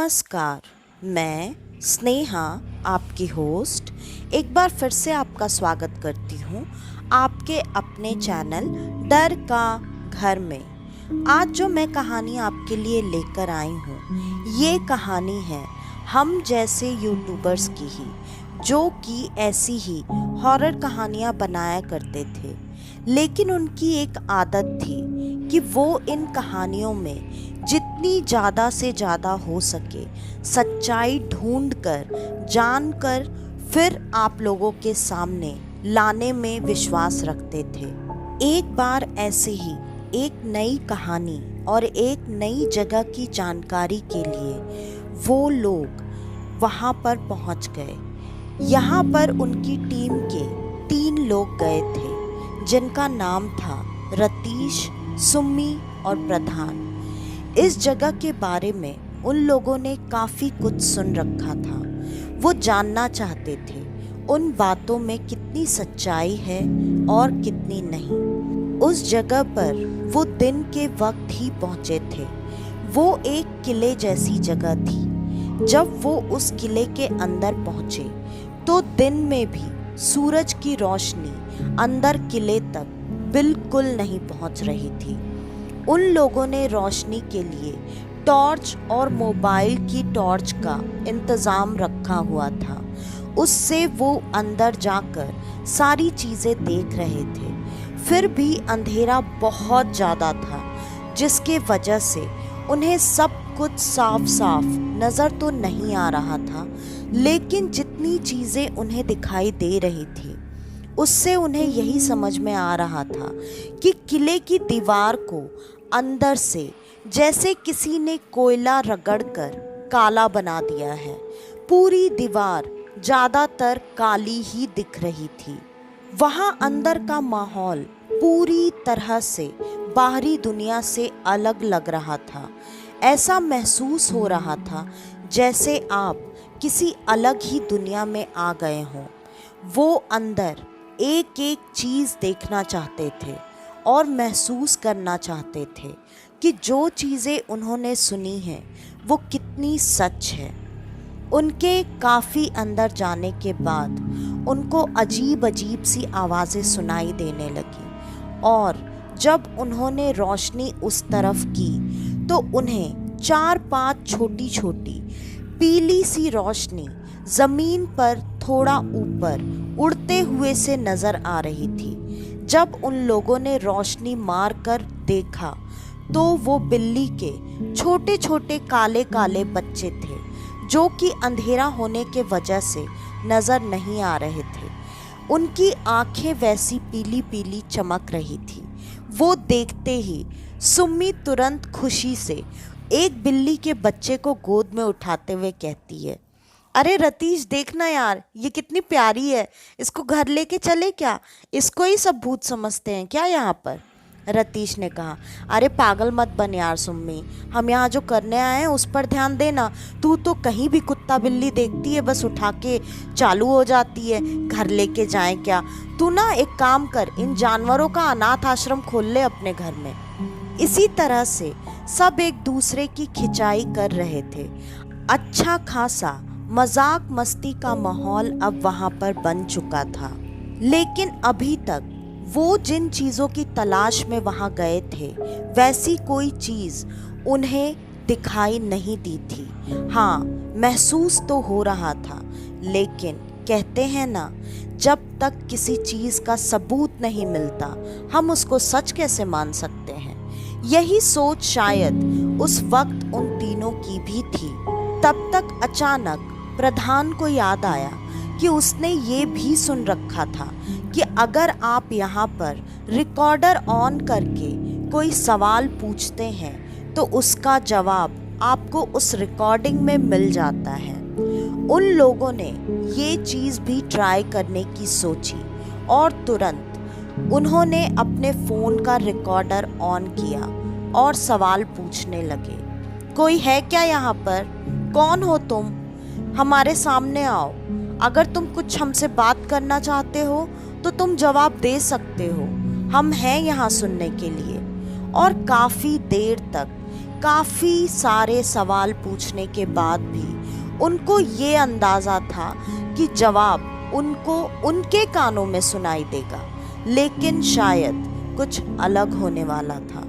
नमस्कार, मैं स्नेहा आपकी होस्ट एक बार फिर से आपका स्वागत करती हूँ आपके अपने चैनल डर का घर में। आज जो मैं कहानी आपके लिए लेकर आई हूँ, ये कहानी है हम जैसे यूट्यूबर्स की ही, जो कि ऐसी ही हॉरर कहानियाँ बनाया करते थे। लेकिन उनकी एक आदत थी कि वो इन कहानियों में जितनी ज़्यादा से ज़्यादा हो सके सच्चाई ढूंढकर, जानकर फिर आप लोगों के सामने लाने में विश्वास रखते थे। एक बार ऐसे ही एक नई कहानी और एक नई जगह की जानकारी के लिए वो लोग वहाँ पर पहुँच गए। यहाँ पर उनकी टीम के 3 लोग गए थे, जिनका नाम था रतीश, सुम्मी और प्रधान। इस जगह के बारे में उन लोगों ने काफ़ी कुछ सुन रखा था। वो जानना चाहते थे उन बातों में कितनी सच्चाई है और कितनी नहीं। उस जगह पर वो दिन के वक्त ही पहुंचे थे। वो एक किले जैसी जगह थी। जब वो उस किले के अंदर पहुंचे तो दिन में भी सूरज की रोशनी अंदर किले तक बिल्कुल नहीं पहुंच रही थी। उन लोगों ने रोशनी के लिए टॉर्च और मोबाइल की टॉर्च का इंतज़ाम रखा हुआ था। उससे वो अंदर जाकर सारी चीज़ें देख रहे थे। फिर भी अंधेरा बहुत ज़्यादा था, जिसके वजह से उन्हें सब कुछ साफ साफ नज़र तो नहीं आ रहा था, लेकिन जितनी चीज़ें उन्हें दिखाई दे रही थी उससे उन्हें यही समझ में आ रहा था कि किले की दीवार को अंदर से जैसे किसी ने कोयला रगड़कर काला बना दिया है। पूरी दीवार ज़्यादातर काली ही दिख रही थी। वहाँ अंदर का माहौल पूरी तरह से बाहरी दुनिया से अलग लग रहा था। ऐसा महसूस हो रहा था जैसे आप किसी अलग ही दुनिया में आ गए हों। वो अंदर एक एक चीज़ देखना चाहते थे और महसूस करना चाहते थे कि जो चीज़ें उन्होंने सुनी हैं वो कितनी सच है। उनके काफ़ी अंदर जाने के बाद उनको अजीब अजीब सी आवाज़ें सुनाई देने लगी, और जब उन्होंने रोशनी उस तरफ की तो उन्हें 4-5 छोटी छोटी पीली सी रोशनी ज़मीन पर थोड़ा ऊपर उड़ते हुए से नज़र आ रही थी। जब उन लोगों ने रोशनी मार कर देखा तो वो बिल्ली के छोटे छोटे काले काले बच्चे थे, जो कि अंधेरा होने के वजह से नज़र नहीं आ रहे थे। उनकी आंखें वैसी पीली पीली चमक रही थी। वो देखते ही सुम्मी तुरंत खुशी से एक बिल्ली के बच्चे को गोद में उठाते हुए कहती है, अरे रतीश देखना यार, ये कितनी प्यारी है, इसको घर लेके चले क्या? इसको ही सब भूत समझते हैं क्या यहाँ पर? रतीश ने कहा, अरे पागल मत बन यार सुम्मी, हम यहाँ जो करने आए हैं उस पर ध्यान देना। तू तो कहीं भी कुत्ता बिल्ली देखती है बस उठा के चालू हो जाती है, घर लेके जाएं क्या? तू ना एक काम कर, इन जानवरों का अनाथ आश्रम खोल ले अपने घर में। इसी तरह से सब एक दूसरे की खिंचाई कर रहे थे। अच्छा खासा मजाक मस्ती का माहौल अब वहाँ पर बन चुका था। लेकिन अभी तक वो जिन चीज़ों की तलाश में वहाँ गए थे वैसी कोई चीज़ उन्हें दिखाई नहीं दी थी। हाँ, महसूस तो हो रहा था, लेकिन कहते हैं ना, जब तक किसी चीज़ का सबूत नहीं मिलता हम उसको सच कैसे मान सकते हैं। यही सोच शायद उस वक्त उन तीनों की भी थी। तब तक अचानक प्रधान को याद आया कि उसने ये भी सुन रखा था कि अगर आप यहाँ पर रिकॉर्डर ऑन करके कोई सवाल पूछते हैं तो उसका जवाब आपको उस रिकॉर्डिंग में मिल जाता है। उन लोगों ने ये चीज़ भी ट्राई करने की सोची और तुरंत उन्होंने अपने फ़ोन का रिकॉर्डर ऑन किया और सवाल पूछने लगे, कोई है क्या यहाँ पर? कौन हो तुम? हमारे सामने आओ। अगर तुम कुछ हमसे बात करना चाहते हो तो तुम जवाब दे सकते हो, हम हैं यहाँ सुनने के लिए। और काफ़ी देर तक काफ़ी सारे सवाल पूछने के बाद भी उनको ये अंदाज़ा था कि जवाब उनको उनके कानों में सुनाई देगा, लेकिन शायद कुछ अलग होने वाला था।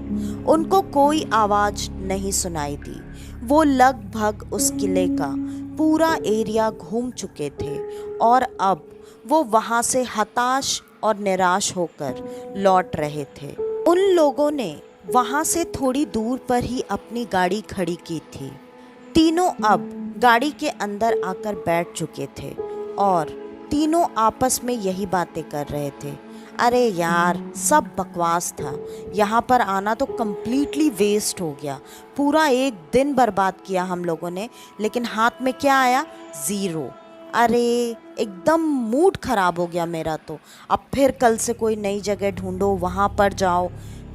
उनको कोई आवाज़ नहीं सुनाई दी। वो लगभग उस किले का पूरा एरिया घूम चुके थे और अब वो वहाँ से हताश और निराश होकर लौट रहे थे। उन लोगों ने वहाँ से थोड़ी दूर पर ही अपनी गाड़ी खड़ी की थी। तीनों अब गाड़ी के अंदर आकर बैठ चुके थे और तीनों आपस में यही बातें कर रहे थे। अरे यार, सब बकवास था। यहाँ पर आना तो कम्प्लीटली वेस्ट हो गया। पूरा एक दिन बर्बाद किया हम लोगों ने, लेकिन हाथ में क्या आया? ज़ीरो। अरे एकदम मूड ख़राब हो गया मेरा तो। अब फिर कल से कोई नई जगह ढूंढो, वहाँ पर जाओ।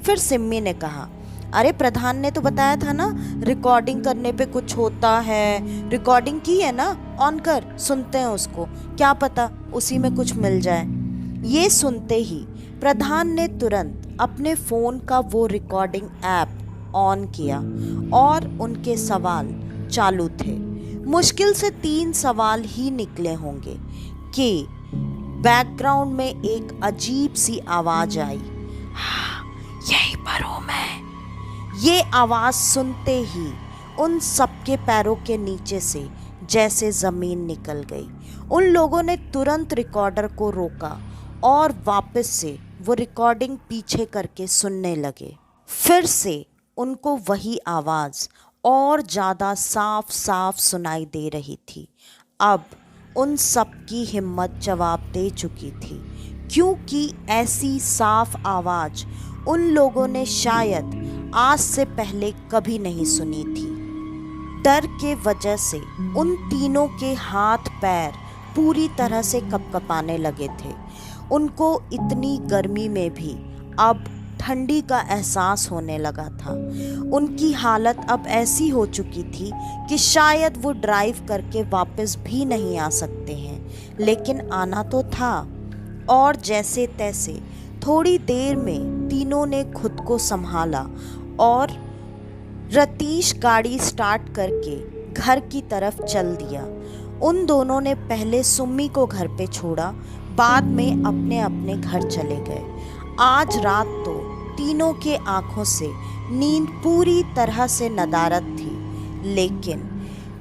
फिर सिम्मी ने कहा, अरे प्रधान ने तो बताया था ना, रिकॉर्डिंग करने पे कुछ होता है। रिकॉर्डिंग की है ना, ऑन कर, सुनते हैं उसको, क्या पता उसी में कुछ मिल जाए। ये सुनते ही प्रधान ने तुरंत अपने फ़ोन का वो रिकॉर्डिंग ऐप ऑन किया और उनके सवाल चालू थे। मुश्किल से 3 सवाल ही निकले होंगे कि बैकग्राउंड में एक अजीब सी आवाज़ आई। हाँ, यहीं पर हूँ मैं। ये आवाज़ सुनते ही उन सबके पैरों के नीचे से जैसे ज़मीन निकल गई। उन लोगों ने तुरंत रिकॉर्डर को रोका और वापस से वो रिकॉर्डिंग पीछे करके सुनने लगे। फिर से उनको वही आवाज़ और ज़्यादा साफ साफ सुनाई दे रही थी। अब उन सब की हिम्मत जवाब दे चुकी थी, क्योंकि ऐसी साफ आवाज़ उन लोगों ने शायद आज से पहले कभी नहीं सुनी थी। डर के वजह से उन तीनों के हाथ पैर पूरी तरह से कँपकँपाने लगे थे। उनको इतनी गर्मी में भी अब ठंडी का एहसास होने लगा था। उनकी हालत अब ऐसी हो चुकी थी कि शायद वो ड्राइव करके वापस भी नहीं आ सकते हैं, लेकिन आना तो था। और जैसे तैसे थोड़ी देर में तीनों ने खुद को संभाला और रतीश गाड़ी स्टार्ट करके घर की तरफ चल दिया। उन दोनों ने पहले सुम्मी को घर पे छोड़ा, बाद में अपने अपने घर चले गए। आज रात तो तीनों के आंखों से नींद पूरी तरह से नदारद थी, लेकिन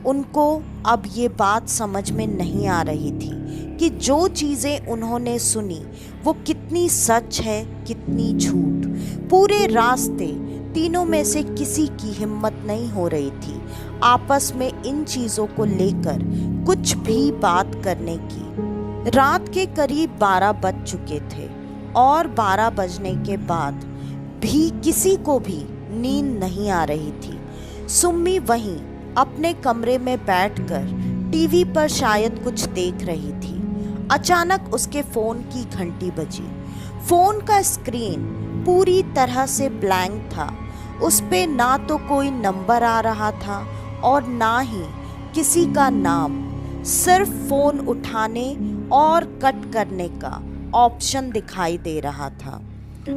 उनको अब ये बात समझ में नहीं आ रही थी कि जो चीज़ें उन्होंने सुनी वो कितनी सच है, कितनी झूठ। पूरे रास्ते तीनों में से किसी की हिम्मत नहीं हो रही थी आपस में इन चीज़ों को लेकर कुछ भी बात करने की। रात के करीब 12 बज चुके थे और 12 बजने के बाद भी किसी को भी नींद नहीं आ रही थी। सुम्मी वहीं अपने कमरे में बैठकर टीवी पर शायद कुछ देख रही थी। अचानक उसके फ़ोन की घंटी बजी। फ़ोन का स्क्रीन पूरी तरह से ब्लैंक था। उस पे ना तो कोई नंबर आ रहा था और ना ही किसी का नाम, सिर्फ फ़ोन उठाने और कट करने का ऑप्शन दिखाई दे रहा था।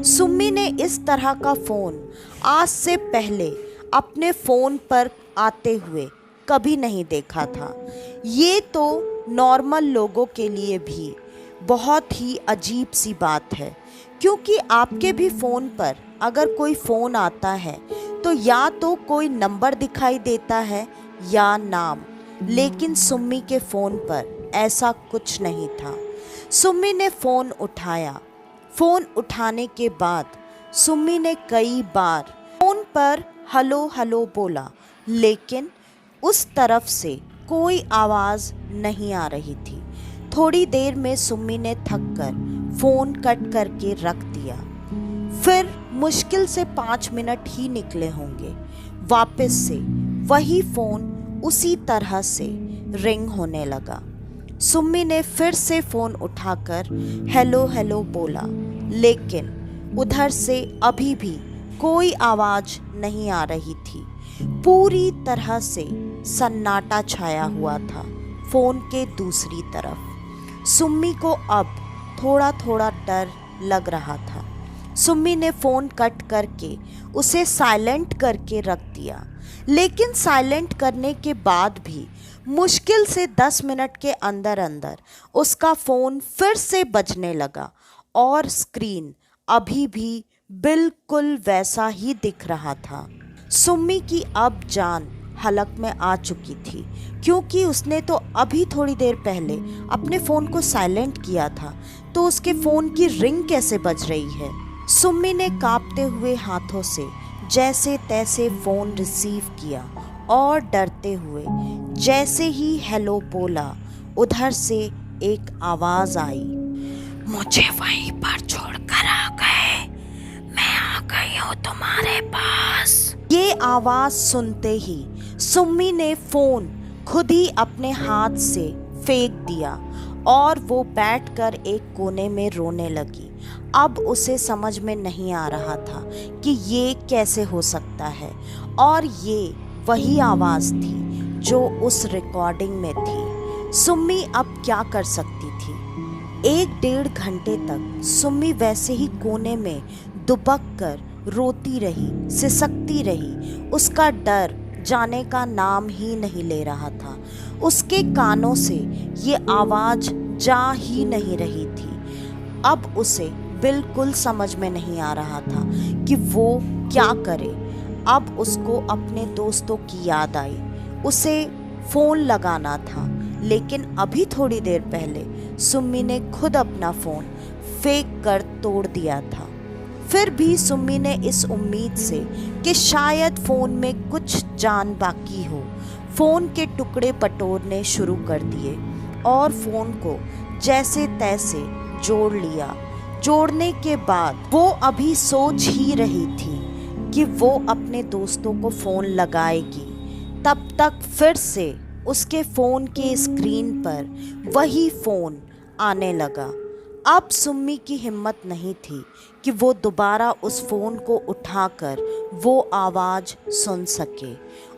सुम्मी ने इस तरह का फ़ोन आज से पहले अपने फ़ोन पर आते हुए कभी नहीं देखा था। ये तो नॉर्मल लोगों के लिए भी बहुत ही अजीब सी बात है, क्योंकि आपके भी फ़ोन पर अगर कोई फ़ोन आता है तो या तो कोई नंबर दिखाई देता है या नाम, लेकिन सुम्मी के फ़ोन पर ऐसा कुछ नहीं था। सुम्मी ने फ़ोन उठाया। फ़ोन उठाने के बाद सुम्मी ने कई बार फ़ोन पर हेलो हेलो बोला, लेकिन उस तरफ से कोई आवाज़ नहीं आ रही थी। थोड़ी देर में सुम्मी ने थककर फ़ोन कट करके रख दिया। फिर मुश्किल से 5 मिनट ही निकले होंगे। वापस से वही फ़ोन उसी तरह से रिंग होने लगा। सुम्मी ने फिर से फ़ोन उठाकर हेलो हेलो बोला, लेकिन उधर से अभी भी कोई आवाज़ नहीं आ रही थी। पूरी तरह से सन्नाटा छाया हुआ था फ़ोन के दूसरी तरफ। सुम्मी को अब थोड़ा थोड़ा डर लग रहा था। सुम्मी ने फ़ोन कट करके उसे साइलेंट करके रख दिया। लेकिन साइलेंट करने के बाद भी मुश्किल से 10 मिनट के अंदर अंदर उसका फ़ोन फिर से बजने लगा और स्क्रीन अभी भी बिल्कुल वैसा ही दिख रहा था। सुम्मी की अब जान हलक में आ चुकी थी, क्योंकि उसने तो अभी थोड़ी देर पहले अपने फ़ोन को साइलेंट किया था, तो उसके फ़ोन की रिंग कैसे बज रही है। सुम्मी ने कांपते हुए हाथों से जैसे तैसे फ़ोन रिसीव किया और डरते हुए जैसे ही हेलो बोला, उधर से एक आवाज़ आई, मुझे वहीं पर छोड़कर आ गए, मैं आ गई हूँ तुम्हारे पास। ये आवाज़ सुनते ही सुम्मी ने फ़ोन खुद ही अपने हाथ से फेंक दिया और वो बैठकर एक कोने में रोने लगी। अब उसे समझ में नहीं आ रहा था कि ये कैसे हो सकता है, और ये वही आवाज़ थी जो उस रिकॉर्डिंग में थी। सुम्मी अब क्या कर सकती थी। 1-1.5 घंटे तक सुम्मी वैसे ही कोने में दुबक कर रोती रही, सिसकती रही। उसका डर जाने का नाम ही नहीं ले रहा था। उसके कानों से ये आवाज़ जा ही नहीं रही थी। अब उसे बिल्कुल समझ में नहीं आ रहा था कि वो क्या करे। अब उसको अपने दोस्तों की याद आई। उसे फ़ोन लगाना था, लेकिन अभी थोड़ी देर पहले सुम्मी ने खुद अपना फ़ोन फेंक कर तोड़ दिया था। फिर भी सुम्मी ने इस उम्मीद से कि शायद फ़ोन में कुछ जान बाकी हो, फ़ोन के टुकड़े बटोरने शुरू कर दिए और फ़ोन को जैसे तैसे जोड़ लिया। जोड़ने के बाद वो अभी सोच ही रही थी कि वो अपने दोस्तों को फ़ोन लगाएगी, तब तक फिर से उसके फ़ोन के स्क्रीन पर वही फ़ोन आने लगा। अब सुम्मी की हिम्मत नहीं थी कि वो दोबारा उस फ़ोन को उठाकर वो आवाज़ सुन सके।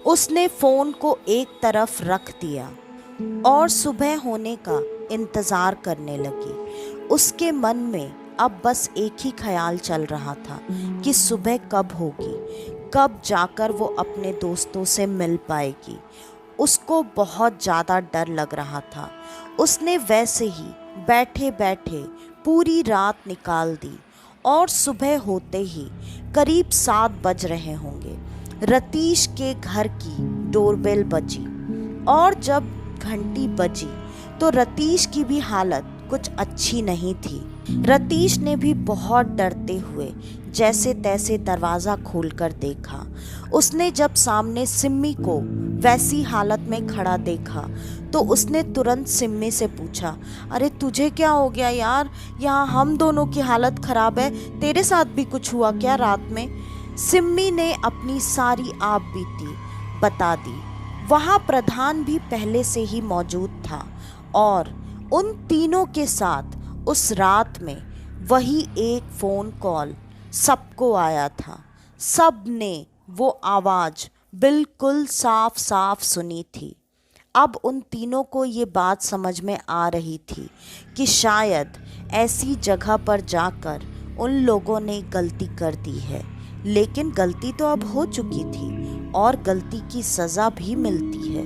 उसने फ़ोन को एक तरफ रख दिया और सुबह होने का इंतज़ार करने लगी। उसके मन में अब बस एक ही ख्याल चल रहा था कि सुबह कब होगी, कब जाकर वो अपने दोस्तों से मिल पाएगी। उसको बहुत ज़्यादा डर लग रहा था। उसने वैसे ही बैठे बैठे पूरी रात निकाल दी और सुबह होते ही करीब 7 बज रहे होंगे, रतीश के घर की डोरबेल बजी। और जब घंटी बजी तो रतीश की भी हालत कुछ अच्छी नहीं थी। रतीश ने भी बहुत डरते हुए जैसे तैसे दरवाज़ा खोलकर देखा। उसने जब सामने सिम्मी को वैसी हालत में खड़ा देखा तो उसने तुरंत सिम्मी से पूछा, अरे तुझे क्या हो गया यार, यहाँ हम दोनों की हालत ख़राब है, तेरे साथ भी कुछ हुआ क्या रात में। सिम्मी ने अपनी सारी आप बीती बता दी। वहाँ प्रधान भी पहले से ही मौजूद था और उन तीनों के साथ उस रात में वही एक फ़ोन कॉल सबको आया था। सब ने वो आवाज़ बिल्कुल साफ साफ सुनी थी। अब उन तीनों को ये बात समझ में आ रही थी कि शायद ऐसी जगह पर जाकर उन लोगों ने गलती कर दी है, लेकिन गलती तो अब हो चुकी थी और गलती की सज़ा भी मिलती है,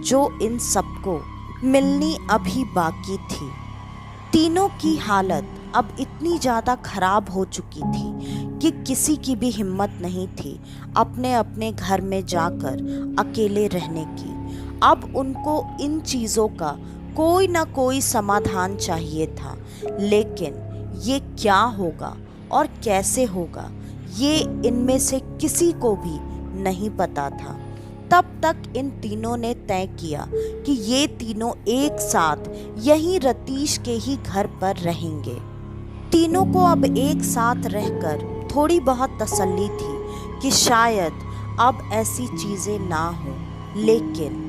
जो इन सबको मिलनी अभी बाकी थी। तीनों की हालत अब इतनी ज़्यादा ख़राब हो चुकी थी कि किसी की भी हिम्मत नहीं थी अपने अपने घर में जाकर अकेले रहने की। अब उनको इन चीज़ों का कोई ना कोई समाधान चाहिए था, लेकिन ये क्या होगा और कैसे होगा ये इनमें से किसी को भी नहीं पता था। तब तक इन तीनों ने तय किया कि ये तीनों एक साथ यहीं रतीश के ही घर पर रहेंगे। तीनों को अब एक साथ रहकर थोड़ी बहुत तसल्ली थी कि शायद अब ऐसी चीज़ें ना हों, लेकिन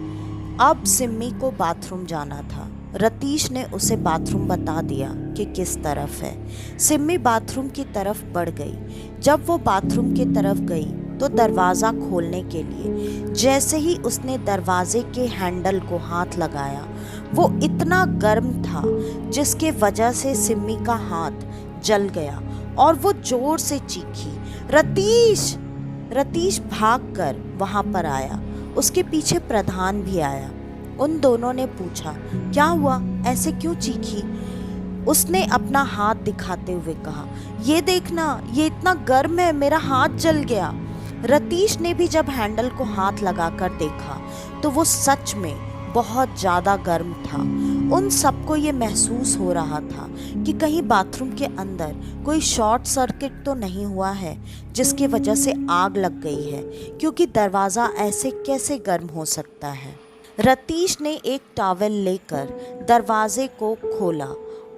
अब सिम्मी को बाथरूम जाना था। रतीश ने उसे बाथरूम बता दिया कि किस तरफ है। सिम्मी बाथरूम की तरफ बढ़ गई। जब वो बाथरूम की तरफ गई तो दरवाज़ा खोलने के लिए जैसे ही उसने दरवाजे के हैंडल को हाथ लगाया, वो इतना गर्म था जिसके वजह से सिम्मी का हाथ जल गया और वो जोर से चीखी, रतीश। रतीश भागकर वहां पर आया। उसके पीछे प्रधान भी आया। उन दोनों ने पूछा, क्या हुआ, ऐसे क्यों चीखी? उसने अपना हाथ दिखाते हुए कहा, ये देखना, ये इतना गर्म है, मेरा हाथ जल गया। रतीश ने भी जब हैंडल को हाथ लगाकर देखा तो वो सच में बहुत ज़्यादा गर्म था। उन सबको ये महसूस हो रहा था कि कहीं बाथरूम के अंदर कोई शॉर्ट सर्किट तो नहीं हुआ है जिसकी वजह से आग लग गई है, क्योंकि दरवाज़ा ऐसे कैसे गर्म हो सकता है। रतीश ने एक टॉवेल लेकर दरवाजे को खोला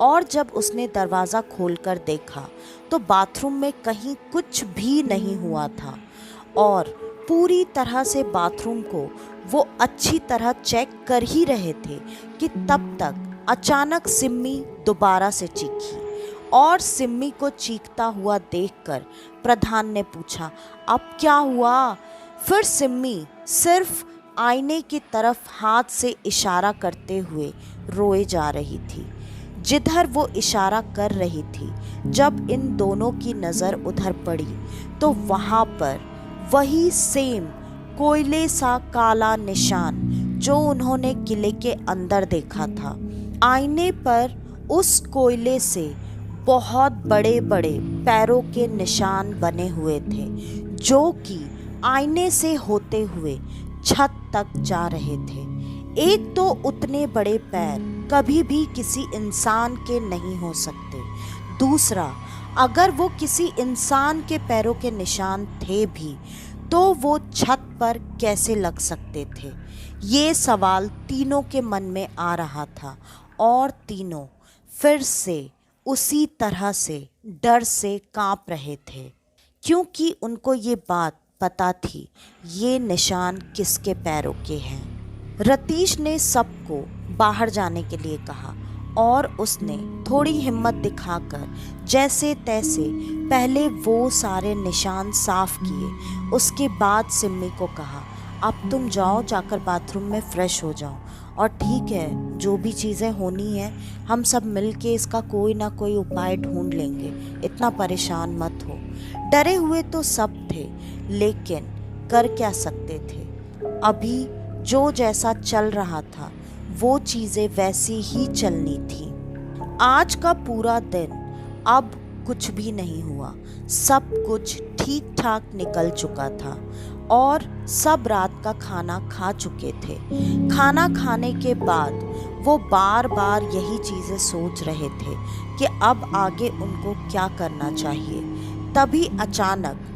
और जब उसने दरवाज़ा खोलकर देखा तो बाथरूम में कहीं कुछ भी नहीं हुआ था और पूरी तरह से बाथरूम को वो अच्छी तरह चेक कर ही रहे थे कि तब तक अचानक सिम्मी दोबारा से चीखी और सिम्मी को चीखता हुआ देखकर प्रधान ने पूछा, अब क्या हुआ? फिर सिम्मी सिर्फ आईने की तरफ हाथ से इशारा करते हुए रोए जा रही थी। जिधर वो इशारा कर रही थी, जब इन दोनों की नज़र उधर पड़ी तो वहाँ पर वही सेम कोयले सा काला निशान जो उन्होंने किले के अंदर देखा था। आईने पर उस कोयले से बहुत बड़े बड़े पैरों के निशान बने हुए थे जो कि आईने से होते हुए छत तक जा रहे थे। एक तो उतने बड़े पैर कभी भी किसी इंसान के नहीं हो सकते। दूसरा, अगर वो किसी इंसान के पैरों के निशान थे भी तो वो छत पर कैसे लग सकते थे? ये सवाल तीनों के मन में आ रहा था और तीनों फिर से उसी तरह से डर से कांप रहे थे, क्योंकि उनको ये बात पता थी ये निशान किसके पैरों के हैं। रतीश ने सबको बाहर जाने के लिए कहा और उसने थोड़ी हिम्मत दिखाकर जैसे तैसे पहले वो सारे निशान साफ किए। उसके बाद सिम्मी को कहा, अब तुम जाओ, जाकर बाथरूम में फ्रेश हो जाओ और ठीक है, जो भी चीज़ें होनी है हम सब मिलके इसका कोई ना कोई उपाय ढूंढ लेंगे, इतना परेशान मत हो। डरे हुए तो सब थे, लेकिन कर क्या सकते थे? अभी जो जैसा चल रहा था वो चीज़ें वैसी ही चलनी थी। आज का पूरा दिन अब कुछ भी नहीं हुआ, सब कुछ ठीक ठाक निकल चुका था और सब रात का खाना खा चुके थे। खाना खाने के बाद वो बार बार यही चीज़ें सोच रहे थे कि अब आगे उनको क्या करना चाहिए। तभी अचानक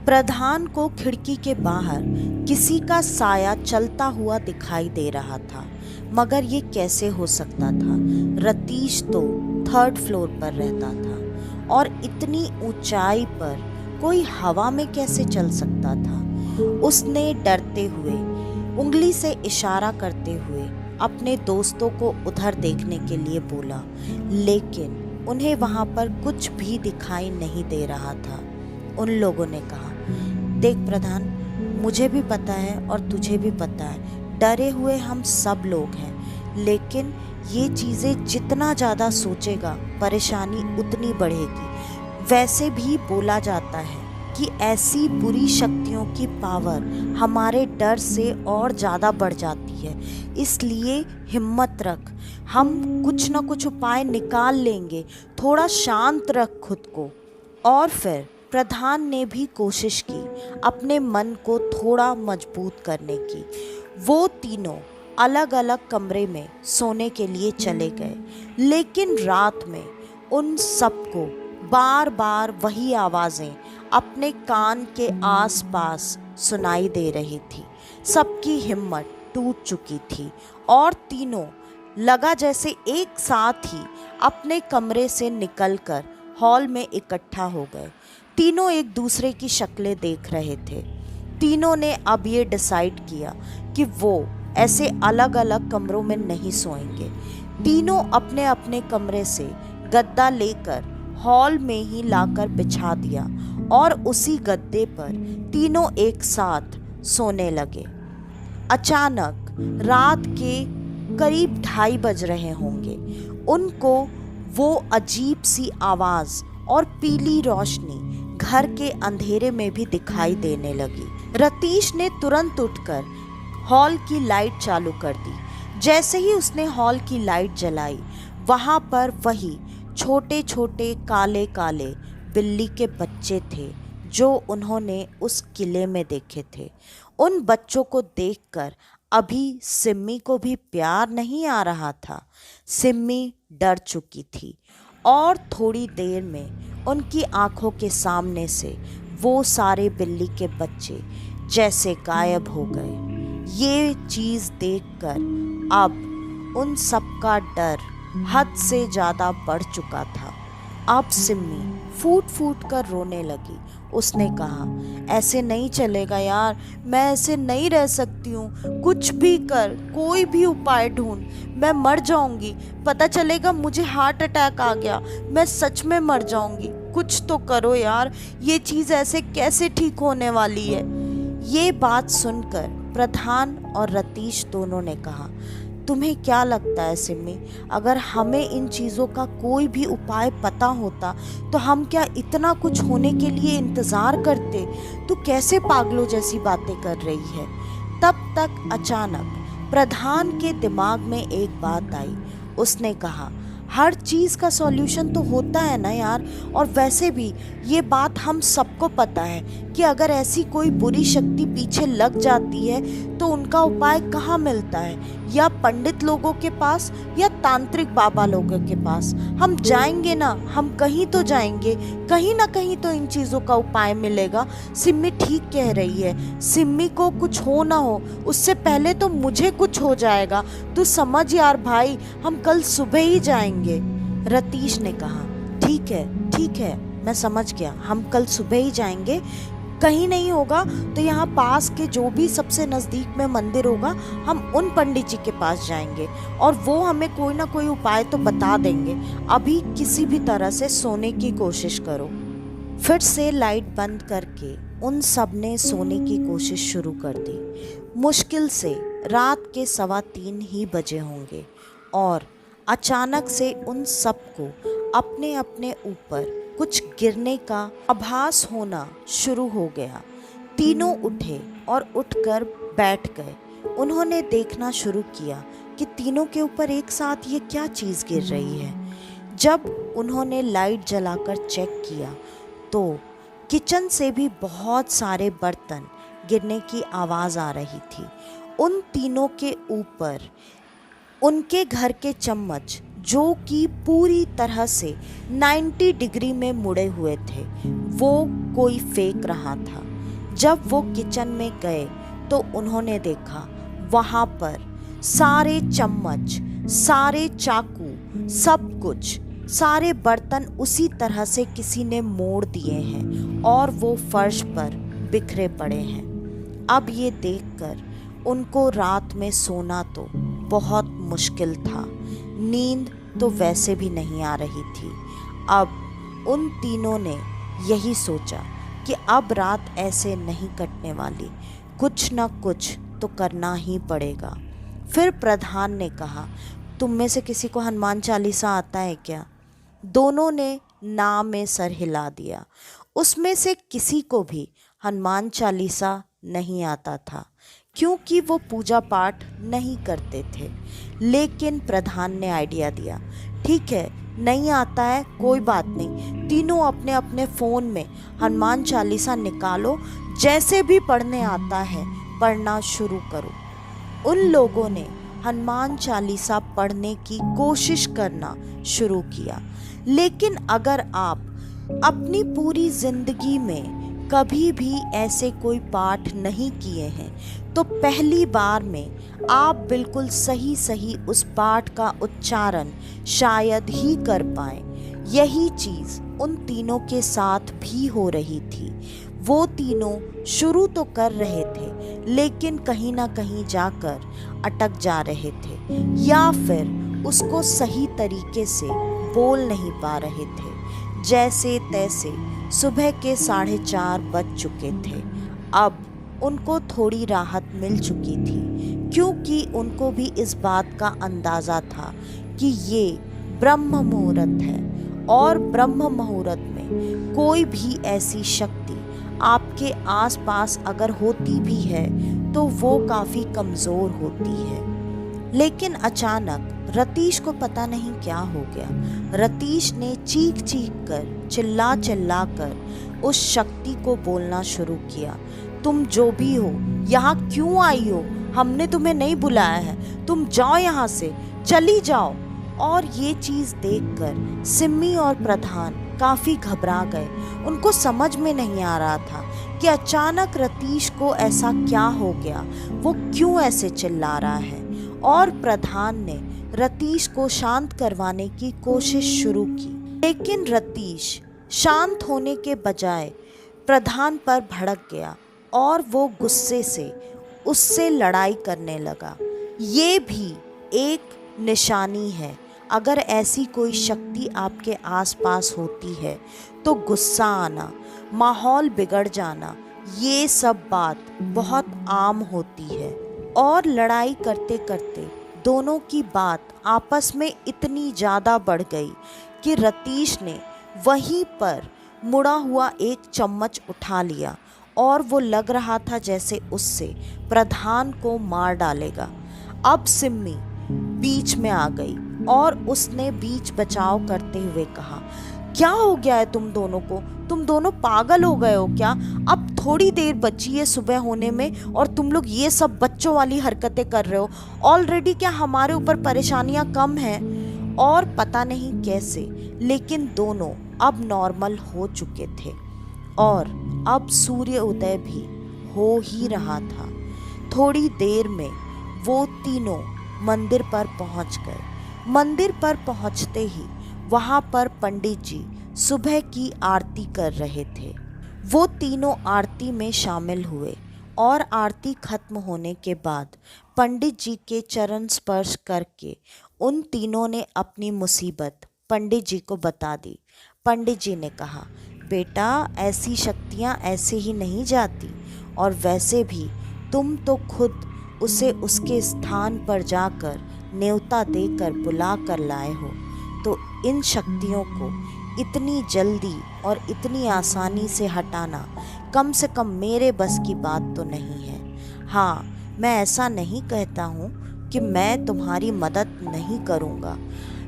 प्रधान को खिड़की के बाहर किसी का साया चलता हुआ दिखाई दे रहा था, मगर ये कैसे हो सकता था? रतीश तो 3rd फ्लोर पर रहता था और इतनी ऊंचाई पर कोई हवा में कैसे चल सकता था? उसने डरते हुए उंगली से इशारा करते हुए अपने दोस्तों को उधर देखने के लिए बोला, लेकिन उन्हें वहाँ पर कुछ भी दिखाई नहीं दे रहा था। उन लोगों ने कहा, देख प्रधान, मुझे भी पता है और तुझे भी पता है, डरे हुए हम सब लोग हैं, लेकिन ये चीज़ें जितना ज़्यादा सोचेगा परेशानी उतनी बढ़ेगी। वैसे भी बोला जाता है कि ऐसी बुरी शक्तियों की पावर हमारे डर से और ज़्यादा बढ़ जाती है, इसलिए हिम्मत रख, हम कुछ ना कुछ उपाय निकाल लेंगे, थोड़ा शांत रख खुद को। और फिर प्रधान ने भी कोशिश की अपने मन को थोड़ा मजबूत करने की। वो तीनों अलग अलग कमरे में सोने के लिए चले गए, लेकिन रात में उन सबको बार बार वही आवाज़ें अपने कान के आसपास सुनाई दे रही थी। सबकी हिम्मत टूट चुकी थी और तीनों लगा जैसे एक साथ ही अपने कमरे से निकलकर हॉल में इकट्ठा हो गए। तीनों एक दूसरे की शक्लें देख रहे थे। तीनों ने अब ये डिसाइड किया कि वो ऐसे अलग अलग कमरों में नहीं सोएंगे। तीनों अपने अपने कमरे से गद्दा लेकर हॉल में ही लाकर बिछा दिया और उसी गद्दे पर तीनों एक साथ सोने लगे। अचानक रात के करीब 2:30 बज रहे होंगे। उनको वो अजीब सी आवाज़ और पीली रोशनी घर के अंधेरे में भी दिखाई देने लगी। रतीश ने तुरंत उठकर हॉल की लाइट चालू कर दी। जैसे ही उसने हॉल की लाइट जलाई, वहां पर वही छोटे छोटे काले काले बिल्ली के बच्चे थे जो उन्होंने उस किले में देखे थे। उन बच्चों को देखकर अभी सिम्मी को भी प्यार नहीं आ रहा था। सिम्मी डर चुकी थी और थोड़ी देर में उनकी आंखों के सामने से वो सारे बिल्ली के बच्चे जैसे गायब हो गए। ये चीज़ देखकर अब उन सबका डर हद से ज़्यादा बढ़ चुका था। अब सिम्मी फूट फूट कर रोने लगी। उसने कहा, ऐसे नहीं चलेगा यार, मैं ऐसे नहीं रह सकती हूँ। कुछ भी कर, कोई भी उपाय ढूंढ, मैं मर जाऊंगी। पता चलेगा मुझे हार्ट अटैक आ गया, मैं सच में मर जाऊंगी। कुछ तो करो यार, ये चीज़ ऐसे कैसे ठीक होने वाली है। ये बात सुनकर प्रधान और रतीश दोनों ने कहा, तुम्हें क्या लगता है सिम्मी, अगर हमें इन चीज़ों का कोई भी उपाय पता होता तो हम क्या इतना कुछ होने के लिए इंतज़ार करते? तू कैसे पागलों जैसी बातें कर रही है। तब तक अचानक प्रधान के दिमाग में एक बात आई। उसने कहा, हर चीज़ का सॉल्यूशन तो होता है ना यार, और वैसे भी ये बात हम सबको पता है कि अगर ऐसी कोई बुरी शक्ति पीछे लग जाती है तो उनका उपाय कहाँ मिलता है, या पंडित लोगों के पास या तांत्रिक बाबा लोगों के पास। हम जाएंगे ना, हम कहीं तो जाएंगे, कहीं ना कहीं तो इन चीज़ों का उपाय मिलेगा। सिम्मी ठीक कह रही है, सिम्मी को कुछ हो ना हो उससे पहले तो मुझे कुछ हो जाएगा। तू समझ यार भाई, हम कल सुबह ही जाएंगे। रतीश ने कहा, ठीक है, मैं समझ गया, हम कल सुबह ही जाएंगे। कहीं नहीं होगा तो यहाँ पास के जो भी सबसे नज़दीक में मंदिर होगा, हम उन पंडित जी के पास जाएंगे और वो हमें कोई ना कोई उपाय तो बता देंगे। अभी किसी भी तरह से सोने की कोशिश करो। फिर से लाइट बंद करके उन सब ने सोने की कोशिश शुरू कर दी। मुश्किल से रात के 3:15 ही बजे होंगे और अचानक से उन सबको अपने अपने ऊपर कुछ गिरने का आभास होना शुरू हो गया। तीनों उठे और उठकर बैठ गए। उन्होंने देखना शुरू किया कि तीनों के ऊपर एक साथ ये क्या चीज़ गिर रही है। जब उन्होंने लाइट जलाकर चेक किया तो किचन से भी बहुत सारे बर्तन गिरने की आवाज़ आ रही थी। उन तीनों के ऊपर उनके घर के चम्मच, जो कि पूरी तरह से 90 डिग्री में मुड़े हुए थे, वो कोई फेंक रहा था। जब वो किचन में गए तो उन्होंने देखा वहाँ पर सारे चम्मच, सारे चाकू, सब कुछ, सारे बर्तन उसी तरह से किसी ने मोड़ दिए हैं और वो फर्श पर बिखरे पड़े हैं। अब ये देखकर उनको रात में सोना तो बहुत मुश्किल था। नींद तो वैसे भी नहीं आ रही थी। अब उन तीनों ने यही सोचा कि अब रात ऐसे नहीं कटने वाली, कुछ न कुछ तो करना ही पड़ेगा। फिर प्रधान ने कहा, तुम में से किसी को हनुमान चालीसा आता है क्या? दोनों ने ना में सर हिला दिया। उसमें से किसी को भी हनुमान चालीसा नहीं आता था क्योंकि वो पूजा पाठ नहीं करते थे। लेकिन प्रधान ने आइडिया दिया, ठीक है, नहीं आता है कोई बात नहीं, तीनों अपने अपने फ़ोन में हनुमान चालीसा निकालो, जैसे भी पढ़ने आता है पढ़ना शुरू करो। उन लोगों ने हनुमान चालीसा पढ़ने की कोशिश करना शुरू किया। लेकिन अगर आप अपनी पूरी ज़िंदगी में कभी भी ऐसे कोई पाठ नहीं किए हैं तो पहली बार में आप बिल्कुल सही सही उस पाठ का उच्चारण शायद ही कर पाएं। यही चीज़ उन तीनों के साथ भी हो रही थी। वो तीनों शुरू तो कर रहे थे लेकिन कहीं ना कहीं जाकर अटक जा रहे थे या फिर उसको सही तरीके से बोल नहीं पा रहे थे। जैसे तैसे सुबह के 4:30 बज चुके थे। अब उनको थोड़ी राहत मिल चुकी थी क्योंकि उनको भी इस बात का अंदाज़ा था कि ये ब्रह्म मुहूर्त है और ब्रह्म मुहूर्त में में कोई भी ऐसी शक्ति आपके आसपास अगर होती भी है तो वो काफ़ी कमज़ोर होती है। लेकिन अचानक रतीश को पता नहीं क्या हो गया। रतीश ने चीख चीख कर, चिल्ला चिल्ला कर उस शक्ति को बोलना शुरू किया, तुम जो भी हो यहाँ क्यों आई हो? हमने तुम्हें नहीं बुलाया है, तुम जाओ यहाँ से, चली जाओ। और ये चीज़ देखकर सिम्मी और प्रधान काफ़ी घबरा गए। उनको समझ में नहीं आ रहा था कि अचानक रतीश को ऐसा क्या हो गया, वो क्यों ऐसे चिल्ला रहा है। और प्रधान ने रतीश को शांत करवाने की कोशिश शुरू की, लेकिन रतीश शांत होने के बजाय प्रधान पर भड़क गया और वो गुस्से से उससे लड़ाई करने लगा। ये भी एक निशानी है, अगर ऐसी कोई शक्ति आपके आसपास होती है तो गुस्सा आना, माहौल बिगड़ जाना, ये सब बात बहुत आम होती है। और लड़ाई करते करते दोनों की बात आपस में इतनी ज़्यादा बढ़ गई कि रतीश ने वहीं पर मुड़ा हुआ एक चम्मच उठा लिया और वो लग रहा था जैसे उससे प्रधान को मार डालेगा। अब सिम्मी बीच में आ गई और उसने बीच बचाव करते हुए कहा, क्या हो गया है तुम दोनों को? तुम दोनों पागल हो गए हो क्या? अब थोड़ी देर बची है सुबह होने में और तुम लोग ये सब बच्चों वाली हरकतें कर रहे हो। ऑलरेडी क्या हमारे ऊपर परेशानियां कम हैं? और पता नहीं कैसे लेकिन दोनों अब नॉर्मल हो चुके थे और अब सूर्य उदय भी हो ही रहा था। थोड़ी देर में वो तीनों मंदिर पर पहुंच गए। मंदिर पर पहुंचते ही वहां पर पंडित जी सुबह की आरती कर रहे थे। वो तीनों आरती में शामिल हुए और आरती खत्म होने के बाद पंडित जी के चरण स्पर्श करके उन तीनों ने अपनी मुसीबत पंडित जी को बता दी। पंडित जी ने कहा, बेटा ऐसी शक्तियाँ ऐसे ही नहीं जाती, और वैसे भी तुम तो खुद उसे उसके स्थान पर जाकर न्योता देकर बुला कर लाए हो, तो इन शक्तियों को इतनी जल्दी और इतनी आसानी से हटाना कम से कम मेरे बस की बात तो नहीं है। हाँ, मैं ऐसा नहीं कहता हूँ कि मैं तुम्हारी मदद नहीं करूँगा।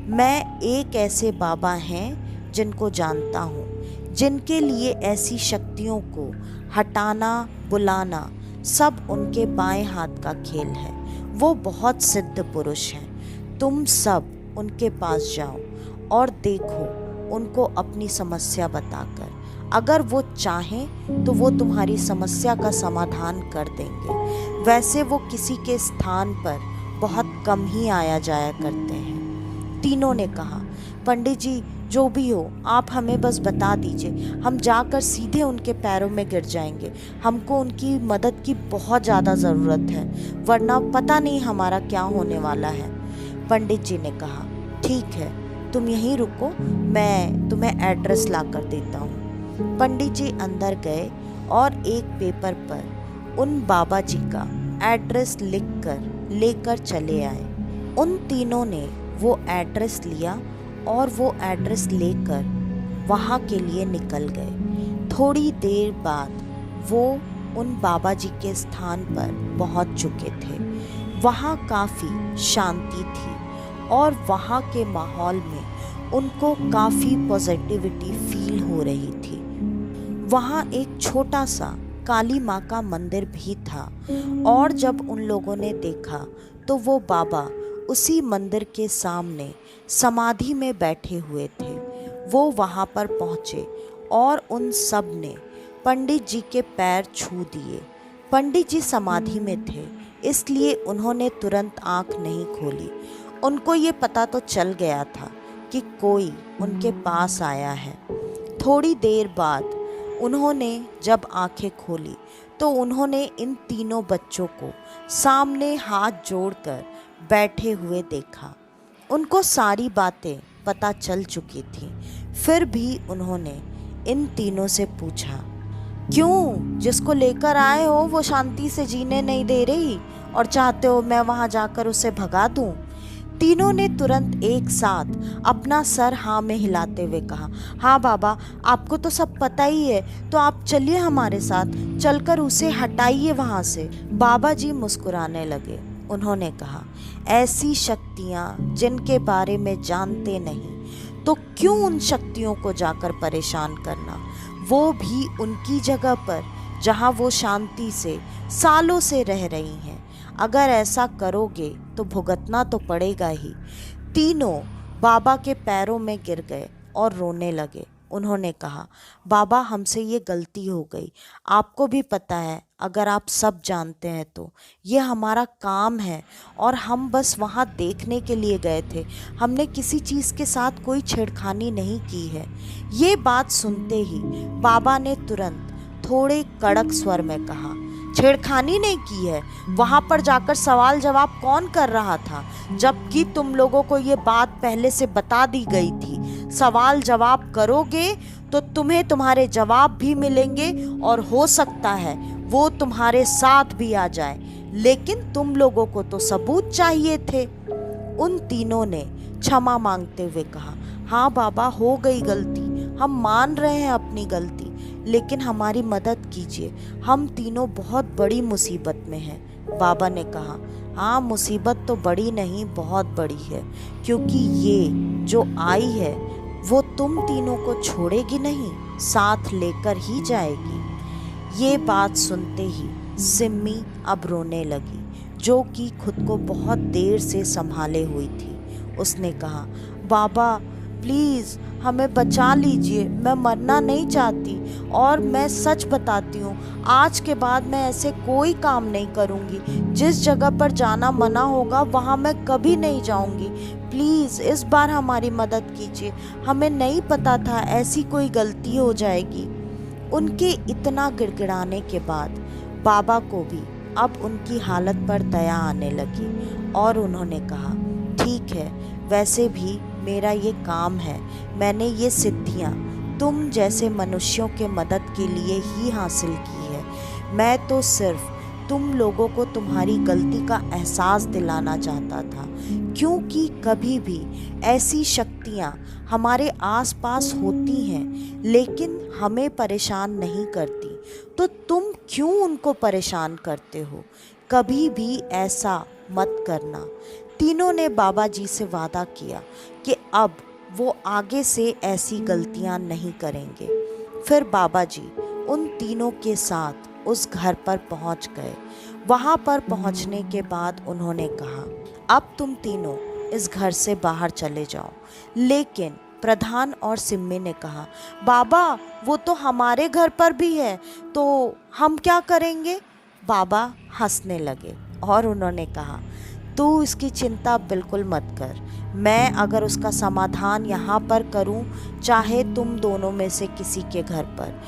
मैं एक ऐसे बाबा हैं जिनको जानता हूँ, जिनके लिए ऐसी शक्तियों को हटाना बुलाना सब उनके बाएं हाथ का खेल है। वो बहुत सिद्ध पुरुष हैं। तुम सब उनके पास जाओ और देखो उनको अपनी समस्या बताकर, अगर वो चाहें तो वो तुम्हारी समस्या का समाधान कर देंगे। वैसे वो किसी के स्थान पर बहुत कम ही आया जाया करते हैं। तीनों ने कहा, पंडित जी जो भी हो आप हमें बस बता दीजिए, हम जाकर सीधे उनके पैरों में गिर जाएंगे। हमको उनकी मदद की बहुत ज़्यादा ज़रूरत है, वरना पता नहीं हमारा क्या होने वाला है। पंडित जी ने कहा, ठीक है तुम यहीं रुको, मैं तुम्हें एड्रेस ला कर देता हूँ। पंडित जी अंदर गए और एक पेपर पर उन बाबा जी का एड्रेस लिखकर लेकर चले आए। उन तीनों ने वो एड्रेस लिया और वो एड्रेस लेकर वहाँ के लिए निकल गए। थोड़ी देर बाद वो उन बाबा जी के स्थान पर पहुँच चुके थे। वहाँ काफ़ी शांति थी और वहाँ के माहौल में उनको काफ़ी पॉजिटिविटी फील हो रही थी। वहाँ एक छोटा सा काली माँ का मंदिर भी था और जब उन लोगों ने देखा तो वो बाबा उसी मंदिर के सामने समाधि में बैठे हुए थे। वो वहाँ पर पहुँचे और उन सब ने पंडित जी के पैर छू दिए। पंडित जी समाधि में थे, इसलिए उन्होंने तुरंत आँख नहीं खोली। उनको ये पता तो चल गया था कि कोई उनके पास आया है। थोड़ी देर बाद उन्होंने जब आंखें खोली तो उन्होंने इन तीनों बच्चों को सामने हाथ जोड़कर बैठे हुए देखा। उनको सारी बातें पता चल चुकी थी, फिर भी उन्होंने इन तीनों से पूछा, क्यों जिसको लेकर आए हो वो शांति से जीने नहीं दे रही और चाहते हो मैं वहाँ जाकर उसे भगा दूँ? तीनों ने तुरंत एक साथ अपना सर हाँ में हिलाते हुए कहा, हाँ बाबा, आपको तो सब पता ही है, तो आप चलिए हमारे साथ, चलकर उसे हटाइए वहाँ से। बाबा जी मुस्कुराने लगे। उन्होंने कहा, ऐसी शक्तियाँ जिनके बारे में जानते नहीं, तो क्यों उन शक्तियों को जाकर परेशान करना, वो भी उनकी जगह पर जहाँ वो शांति से सालों से रह रही हैं। अगर ऐसा करोगे तो भुगतना तो पड़ेगा ही। तीनों बाबा के पैरों में गिर गए और रोने लगे। उन्होंने कहा, बाबा, हमसे ये गलती हो गई। आपको भी पता है, अगर आप सब जानते हैं तो ये हमारा काम है और हम बस वहाँ देखने के लिए गए थे। हमने किसी चीज़ के साथ कोई छेड़खानी नहीं की है। ये बात सुनते ही बाबा ने तुरंत थोड़े कड़क स्वर में कहा, छेड़खानी नहीं की है? वहाँ पर जाकर सवाल जवाब कौन कर रहा था, जबकि तुम लोगों को ये बात पहले से बता दी गई थी। सवाल जवाब करोगे तो तुम्हें तुम्हारे जवाब भी मिलेंगे और हो सकता है वो तुम्हारे साथ भी आ जाए, लेकिन तुम लोगों को तो सबूत चाहिए थे। उन तीनों ने क्षमा मांगते हुए कहा, हाँ बाबा, हो गई गलती, हम मान रहे हैं अपनी गलती, लेकिन हमारी मदद कीजिए, हम तीनों बहुत बड़ी मुसीबत में हैं। बाबा ने कहा, हाँ, मुसीबत तो बड़ी नहीं, बहुत बड़ी है, क्योंकि ये जो आई है वो तुम तीनों को छोड़ेगी नहीं, साथ लेकर ही जाएगी। ये बात सुनते ही सिम्मी अब रोने लगी, जो कि खुद को बहुत देर से संभाले हुई थी। उसने कहा, बाबा प्लीज़ हमें बचा लीजिए, मैं मरना नहीं चाहती और मैं सच बताती हूँ, आज के बाद मैं ऐसे कोई काम नहीं करूँगी। जिस जगह पर जाना मना होगा वहाँ मैं कभी नहीं जाऊँगी। प्लीज़ इस बार हमारी मदद कीजिए, हमें नहीं पता था ऐसी कोई गलती हो जाएगी। उनके इतना गिड़गिड़ाने के बाद बाबा को भी अब उनकी हालत पर दया आने लगी और उन्होंने कहा, ठीक है, वैसे भी मेरा ये काम है, मैंने ये सिद्धियाँ तुम जैसे मनुष्यों के मदद के लिए ही हासिल की है। मैं तो सिर्फ तुम लोगों को तुम्हारी गलती का एहसास दिलाना चाहता था, क्योंकि कभी भी ऐसी शक्तियाँ हमारे आसपास होती हैं लेकिन हमें परेशान नहीं करती, तो तुम क्यों उनको परेशान करते हो? कभी भी ऐसा मत करना। तीनों ने बाबा जी से वादा किया कि अब वो आगे से ऐसी गलतियां नहीं करेंगे। फिर बाबा जी उन तीनों के साथ उस घर पर पहुंच गए। वहां पर पहुंचने के बाद उन्होंने कहा, अब तुम तीनों इस घर से बाहर चले जाओ। लेकिन प्रधान और सिम्मी ने कहा, बाबा वो तो हमारे घर पर भी है, तो हम क्या करेंगे? बाबा हंसने लगे और उन्होंने कहा, तू इसकी चिंता बिल्कुल मत कर, मैं अगर उसका समाधान यहाँ पर करूँ, चाहे तुम दोनों में से किसी के घर पर,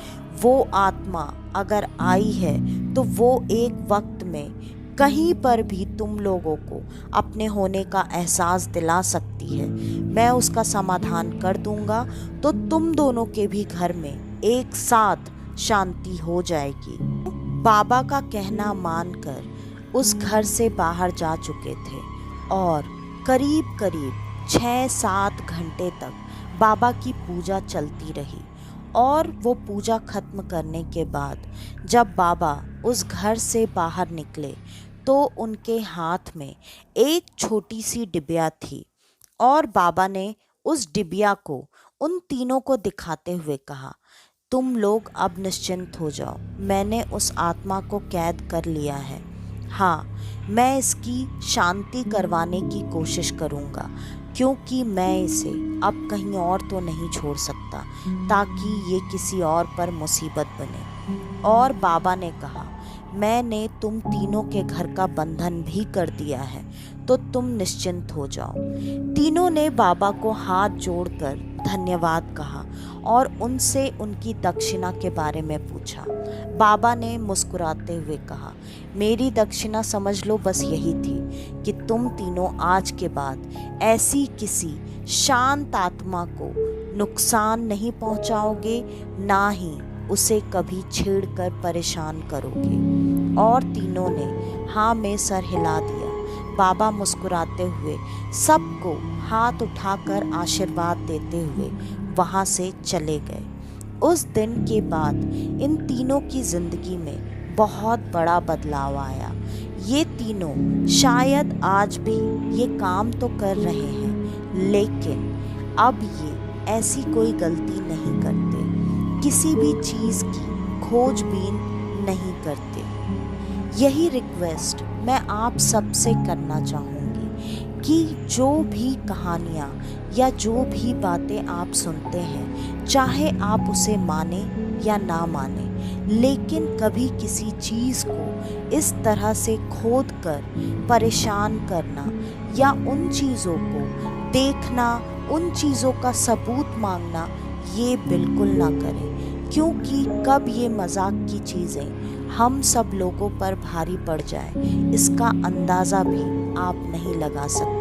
वो आत्मा अगर आई है तो वो एक वक्त में कहीं पर भी तुम लोगों को अपने होने का एहसास दिला सकती है। मैं उसका समाधान कर दूंगा तो तुम दोनों के भी घर में एक साथ शांति हो जाएगी। बाबा का कहना मानकर उस घर से बाहर जा चुके थे और करीब करीब 6-7 घंटे तक बाबा की पूजा चलती रही। और वो पूजा खत्म करने के बाद जब बाबा उस घर से बाहर निकले तो उनके हाथ में एक छोटी सी डिबिया थी और बाबा ने उस डिबिया को उन तीनों को दिखाते हुए कहा, तुम लोग अब निश्चिंत हो जाओ, मैंने उस आत्मा को कैद कर लिया है। हाँ, मैं इसकी शांति करवाने की कोशिश करूँगा, क्योंकि मैं इसे अब कहीं और तो नहीं छोड़ सकता ताकि ये किसी और पर मुसीबत बने। और बाबा ने कहा, मैंने तुम तीनों के घर का बंधन भी कर दिया है, तो तुम निश्चिंत हो जाओ। तीनों ने बाबा को हाथ जोड़कर धन्यवाद कहा और उनसे उनकी दक्षिणा के बारे में पूछा। बाबा ने मुस्कुराते हुए कहा, मेरी दक्षिणा समझ लो बस यही थी कि तुम तीनों आज के बाद ऐसी किसी शांत आत्मा को नुकसान नहीं पहुंचाओगे, ना ही उसे कभी छेड़कर परेशान करोगे। और तीनों ने हाँ में सर हिला दिया। बाबा मुस्कुराते हुए सबको हाथ उठाकर आशीर्वाद देते हुए वहाँ से चले गए। उस दिन के बाद इन तीनों की ज़िंदगी में बहुत बड़ा बदलाव आया। ये तीनों शायद आज भी ये काम तो कर रहे हैं, लेकिन अब ये ऐसी कोई गलती नहीं करते, किसी भी चीज़ की खोजबीन नहीं करते। यही रिक्वेस्ट मैं आप सबसे करना चाहूँगी कि जो भी कहानियाँ या जो भी बातें आप सुनते हैं, चाहे आप उसे माने या ना माने, लेकिन कभी किसी चीज़ को इस तरह से खोद कर परेशान करना या उन चीज़ों को देखना, उन चीज़ों का सबूत मांगना, ये बिल्कुल ना करें। क्योंकि कब ये मजाक की चीज़ें हम सब लोगों पर भारी पड़ जाए, इसका अंदाज़ा भी आप नहीं लगा सकते।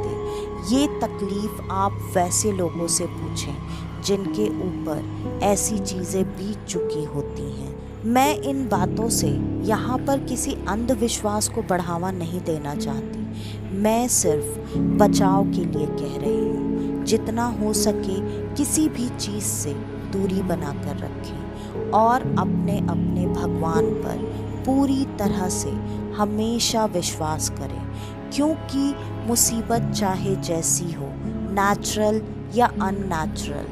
ये तकलीफ़ आप वैसे लोगों से पूछें जिनके ऊपर ऐसी चीज़ें बीत चुकी होती हैं। मैं इन बातों से यहाँ पर किसी अंधविश्वास को बढ़ावा नहीं देना चाहती, मैं सिर्फ बचाव के लिए कह रही हूँ। जितना हो सके किसी भी चीज़ से दूरी बना कर रखें और अपने अपने भगवान पर पूरी तरह से हमेशा विश्वास करें। क्योंकि मुसीबत चाहे जैसी हो, नेचुरल या अननेचुरल,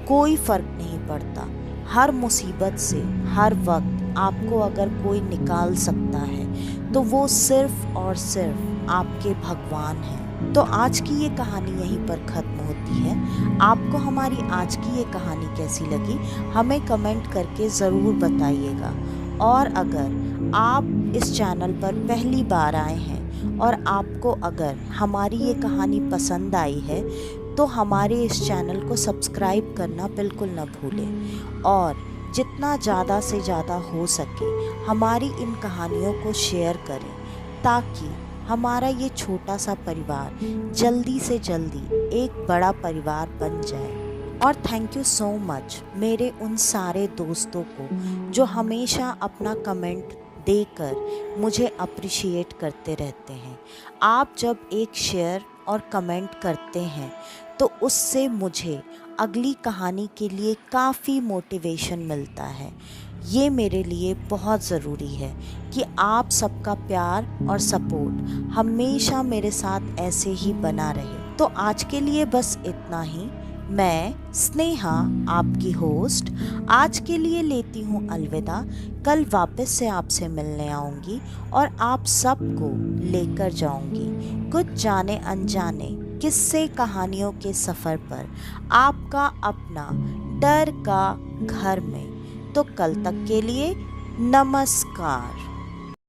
कोई फ़र्क नहीं पड़ता। हर मुसीबत से हर वक्त आपको अगर कोई निकाल सकता है तो वो सिर्फ़ और सिर्फ आपके भगवान हैं। तो आज की ये कहानी यहीं पर ख़त्म होती है। आपको हमारी आज की ये कहानी कैसी लगी हमें कमेंट करके ज़रूर बताइएगा। और अगर आप इस चैनल पर पहली बार आए हैं और आपको अगर हमारी ये कहानी पसंद आई है तो हमारे इस चैनल को सब्सक्राइब करना बिल्कुल न भूलें और जितना ज़्यादा से ज़्यादा हो सके हमारी इन कहानियों को शेयर करें, ताकि हमारा ये छोटा सा परिवार जल्दी से जल्दी एक बड़ा परिवार बन जाए। और थैंक यू सो मच मेरे उन सारे दोस्तों को जो हमेशा अपना कमेंट देकर मुझे अप्रिशिएट करते रहते हैं। आप जब एक शेयर और कमेंट करते हैं तो उससे मुझे अगली कहानी के लिए काफ़ी मोटिवेशन मिलता है। ये मेरे लिए बहुत ज़रूरी है कि आप सबका प्यार और सपोर्ट हमेशा मेरे साथ ऐसे ही बना रहे। तो आज के लिए बस इतना ही। मैं स्नेहा आपकी होस्ट आज के लिए लेती हूँ अलविदा। कल वापस से आपसे मिलने आऊँगी और आप सबको लेकर जाऊँगी कुछ जाने अनजाने किस्से कहानियों के सफ़र पर, आपका अपना डर का घर में। तो कल तक के लिए नमस्कार।